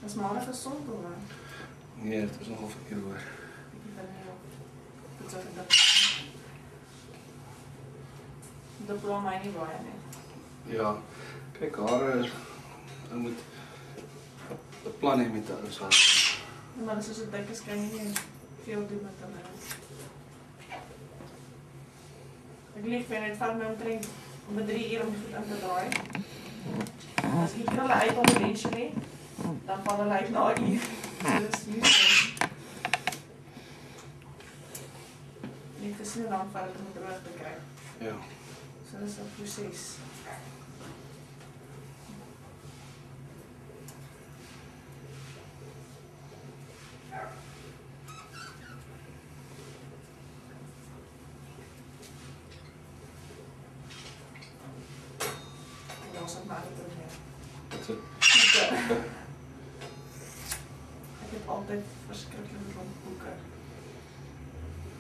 Is maandag gesond hoor. Nee, dit was nogal verkeerd hoor. Ik ben heel. Dit is ook dat. Dat belang mij niet bij, nee. Ja, kyk haar, jy moet 'n plan hê met haar saak. Maar dat is het dik is, kan je niet veel doen met hem. Ik lief vind het van mijn omtrent om 3 uur om goed aan te draaien. Als ik krullen uit op de lensje lee, dan vallen hij na 1 uur. Dus niet zo. Niet te snel aanvallen om het terug te krijgen. Ja. So dat is een proces. En ons het maar niet terug. Wat se Ik heb altijd verschrikkelijk rond boeken.